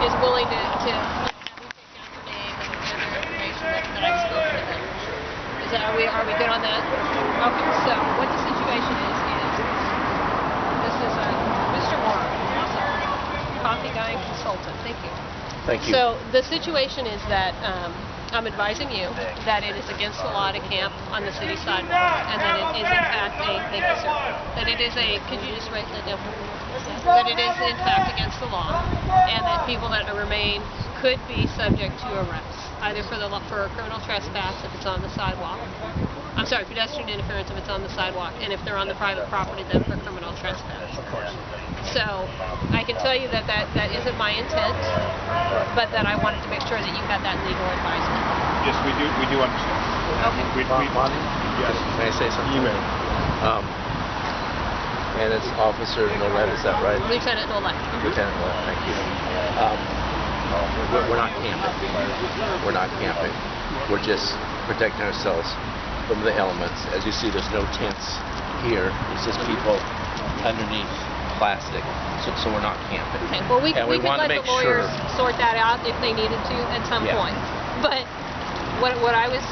is willing to have me take down your name and their information that I've spoken to them. Are we good on that? Okay, so what the situation is this is Mr. Warren, coffee guy and consultant. Thank you. Thank you. So the situation is that I'm advising you that it is against the law to camp on the city sidewalk, and that it is in fact thank you, sir, that it is could you just write that down? That it is in fact against the law, and that people that remain could be subject to arrest, either for a criminal trespass if it's on the sidewalk. I'm sorry, pedestrian interference if it's on the sidewalk, and if they're on the private property, then for criminal trespass. Of course. So I can tell you that isn't my intent, but that I wanted to make sure that you had that legal advisement. Yes, we do understand. Okay. Monty? Yes. Can I say something? You may. And it's Officer Nolet, is that right? Lieutenant Nolet. Lieutenant Nolet, thank you. We're not camping. We're not camping. We're just protecting ourselves from the elements. As you see, there's no tents here. It's just people underneath plastic. So we're not camping. Okay. Well, we could let the lawyers sort that out if they needed to at some point. But what I was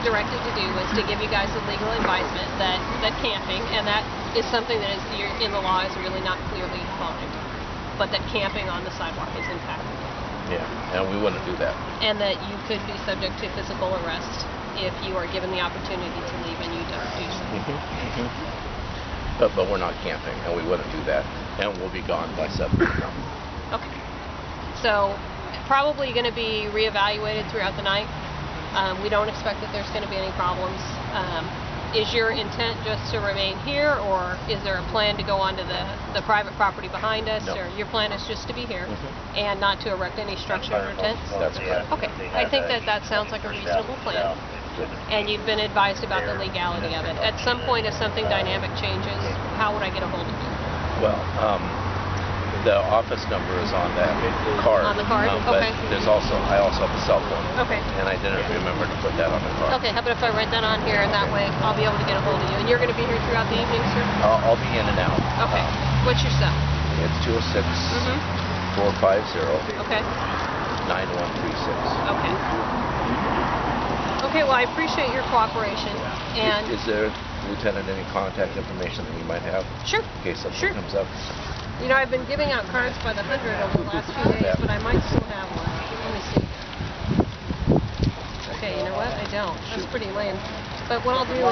directed to do was to give you guys a legal advisement that camping, and that is something that is in the law is really not clearly defined, but that camping on the sidewalk is in fact. Yeah, and we wouldn't do that. And that you could be subject to physical arrest if you are given the opportunity to leave and you don't do so. But we're not camping, and we wouldn't do that, and we'll be gone by 7 p.m. Okay. So probably going to be reevaluated throughout the night. We don't expect that there's going to be any problems. Is your intent just to remain here, or is there a plan to go onto the private property behind us? No. Or your plan is just to be here and not to erect any structures or tents? That's correct. Okay. I think that sounds like a reasonable plan. And you've been advised about the legality of it. At some point, if something dynamic changes, how would I get a hold of you? Well, the office number is on that card. On the card? But Okay. I also have a cell phone. Okay. And I didn't remember to put that on the card. Okay, how about if I write that on here, and that way I'll be able to get a hold of you. And you're going to be here throughout the evening, sir? I'll be in and out. Okay. What's your cell? It's 206-450-9136. Okay. Okay. Okay, well, I appreciate your cooperation. And Is there, Lieutenant, any contact information that you might have? Sure. In case something comes up? You know, I've been giving out cards by the 100 over the last few days, but I might still have one. Let me see. Okay, you know what? I don't. That's pretty lame. But what I'll do is I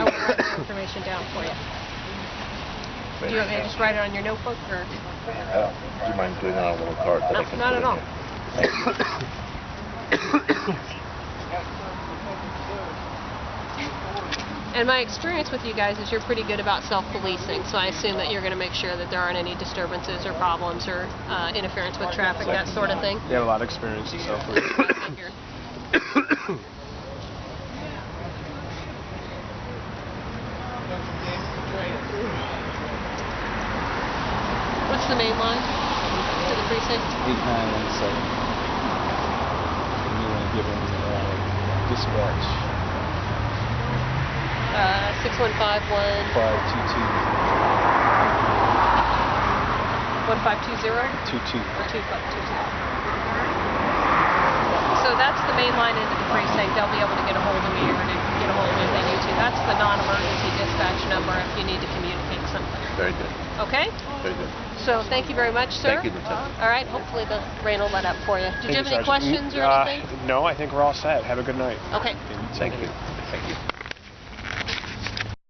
will write the information down for you. Do you want me to just write it on your notebook, or? Do you mind doing it on a little card that I can Not put at all. And my experience with you guys is you're pretty good about self-policing, so I assume that you're going to make sure that there aren't any disturbances or problems or interference with traffic, that sort of thing. You have a lot of experience in self-policing. What's the main line to the precinct? 8917. And you want to give them dispatch. 6151 522 1520 22. or 2520. So that's the main line into the precinct. They'll be able to get a hold of me or to get a hold of me if they need to. That's the non-emergency dispatch number if you need to communicate something. Very good. Okay? Very good. So thank you very much, sir. Thank you, Lieutenant. All right. Hopefully the rain will let up for you. Did you have any Sergeant. questions or anything? No, I think we're all set. Have a good night. Okay. Thank you. Thank you.